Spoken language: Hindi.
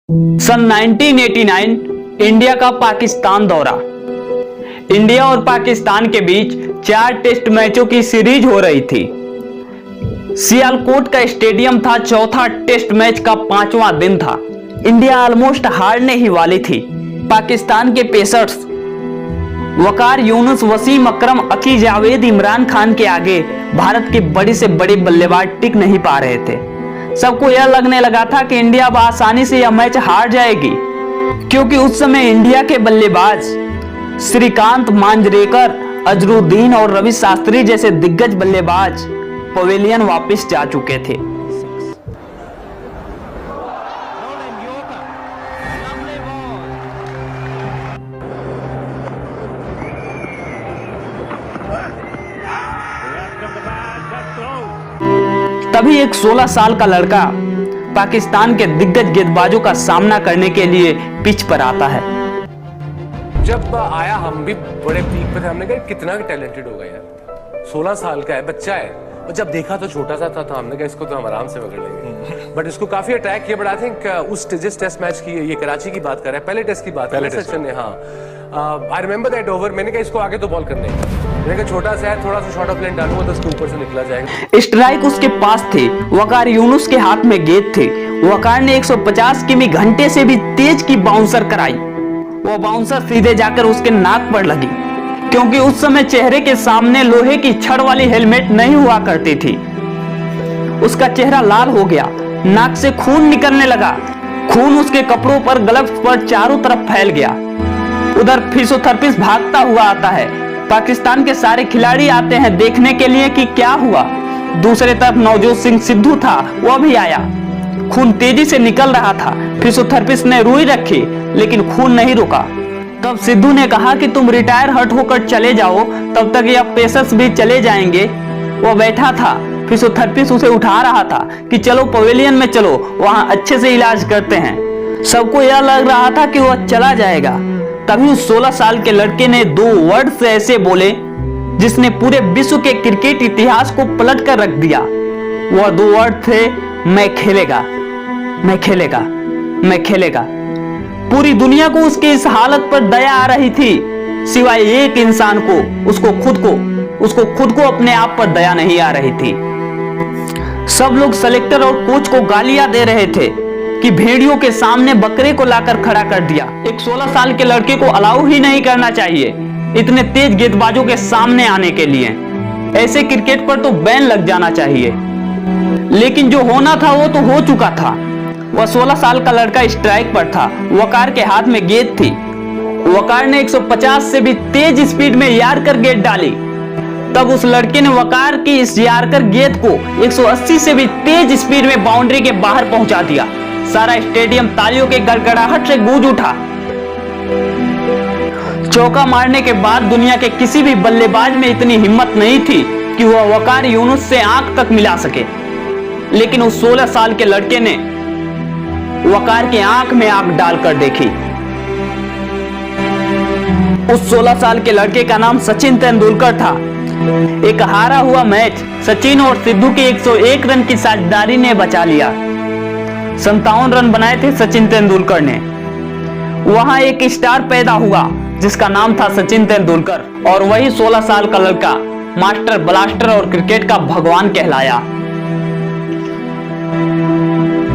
सन 1989 इंडिया का पाकिस्तान दौरा। इंडिया और पाकिस्तान के बीच 4 टेस्ट मैचों की सीरीज हो रही थी। सियालकोट का स्टेडियम था। चौथा टेस्ट मैच का 5वां दिन था। इंडिया ऑलमोस्ट हारने ही वाली थी। पाकिस्तान के पेसर्स वकार यूनुस, वसीम अकरम, अकी जावेद, इमरान खान के आगे भारत के बड़े से बड़े बल्लेबाज टिक नहीं पा रहे थे। सबको यह लगने लगा था कि इंडिया आसानी से यह मैच हार जाएगी, क्योंकि उस समय इंडिया के बल्लेबाज श्रीकांत, मांजरेकर, अजरुद्दीन और रवि शास्त्री जैसे दिग्गज बल्लेबाज पवेलियन वापस जा चुके थे। तभी एक 16 साल का लड़का पाकिस्तान के दिग्गज गेंदबाजों का सामना करने के लिए पिच पर आता है। जब आया हम भी बड़े पीक पे थे। हमने कहा कितना टैलेंटेड होगा यार, 16 साल का है, बच्चा है। और जब देखा तो छोटा सा था, हमने कहा इसको तो हम आराम से पकड़ लेंगे। बट इसको काफी अटैक किया। बट आई थिंक उस जिस टेस्ट मैच की, ये कराची की बात कर रहे हैं, पहले टेस्ट की बात कर रहे हैं सचिन ने। हाँ, आई रिमेंबर दैट ओवर। मैंने कहा इसको आगे तो बॉल करने, मैंने कहा छोटा सा है, थोड़ा सा शॉर्ट ऑफ लेन डालूंगा तो उसके ऊपर से निकला जाएगा। स्ट्राइक उसके पास थे। वकार यूनुस के हाथ में गेंद थे। वकार ने 150 किमी घंटे से भी तेज की बाउंसर कराई। वो बाउंसर सीधे जाकर उसके नाक पर लगी, क्योंकि उस समय चेहरे के सामने लोहे की छड़ वाली हेलमेट नहीं हुआ करती थी। उसका चेहरा लाल हो गया, नाक से खून निकलने लगा। खून उसके कपड़ों पर, ग्लव्स पर चारों तरफ फैल गया। उधर फिजियोथेरेपिस्ट भागता हुआ आता है। पाकिस्तान के सारे खिलाड़ी आते हैं देखने के लिए कि क्या हुआ। दूसरे तरफ नवजोत सिंह सिद्धू था, वह भी आया। खून तेजी से निकल रहा था। फिजियोथेरेपिस्ट ने रुई रखी, लेकिन खून नहीं रुका। तब सिद्धू ने कहा कि तुम रिटायर हर्ट होकर चले जाओ, तब तक यह पेसर्स भी चले जाएंगे। वह बैठा था, फिजियोथेरेपिस्ट उसे उठा रहा था कि चलो पवेलियन में चलो, वहां अच्छे से इलाज करते हैं। सबको यह लग रहा था कि वह चला जाएगा। तभी उस 16 साल के लड़के ने 2 वर्ड्स ऐसे बोले जिसने पूरे विश्व के क्रिकेट इतिहास को पलट कर रख दिया। वह 2 वर्ड थे, मैं खेलेगा, मैं खेलेगा, मैं खेलेगा। पूरी दुनिया को उसके इस हालत पर दया आ रही थी, सिवाय एक इंसान को, उसको खुद को अपने आप पर दया नहीं आ रही थी। सब लोग सेलेक्टर और कोच को गालियां दे रहे थे कि भेड़ियों के सामने बकरे को लाकर खड़ा कर दिया। एक 16 साल के लड़के को अलाउ ही नहीं करना चाहिए इतने तेज गेंदबाजों के सामने आने के लिए। ऐसे क्रिकेट पर तो बैन लग जाना चाहिए। लेकिन जो होना था वो तो हो चुका था। वह 16 साल का लड़का स्ट्राइक पर था। वकार के हाथ में गेंद थी। वकार ने 150 से भी तेज स्पीड में यार्कर गेंद डाली। तब उस लड़के ने वकार की इस यार्कर गेंद को 180 से भी तेज स्पीड में बाउंड्री के बाहर पहुंचा दिया। सारा स्टेडियम तालियों के गड़गड़ाहट से गूंज उठा। चौका मारने के बाद दुनिया के किसी भी बल्लेबाज में इतनी हिम्मत नहीं थी कि वह वकार यूनुस से आंख तक मिला सके। लेकिन उस 16 साल के लड़के ने वकार की आंख में आंख डालकर देखी। उस 16 साल के लड़के का नाम सचिन तेंदुलकर था। एक हारा हुआ मैच सचिन और सिद्धू के 101 रन की साझेदारी ने बचा लिया। 57 रन बनाए थे सचिन तेंदुलकर ने। वहां एक स्टार पैदा हुआ जिसका नाम था सचिन तेंदुलकर, और वही 16 साल का लड़का मास्टर ब्लास्टर और क्रिकेट का भगवान कहलाया।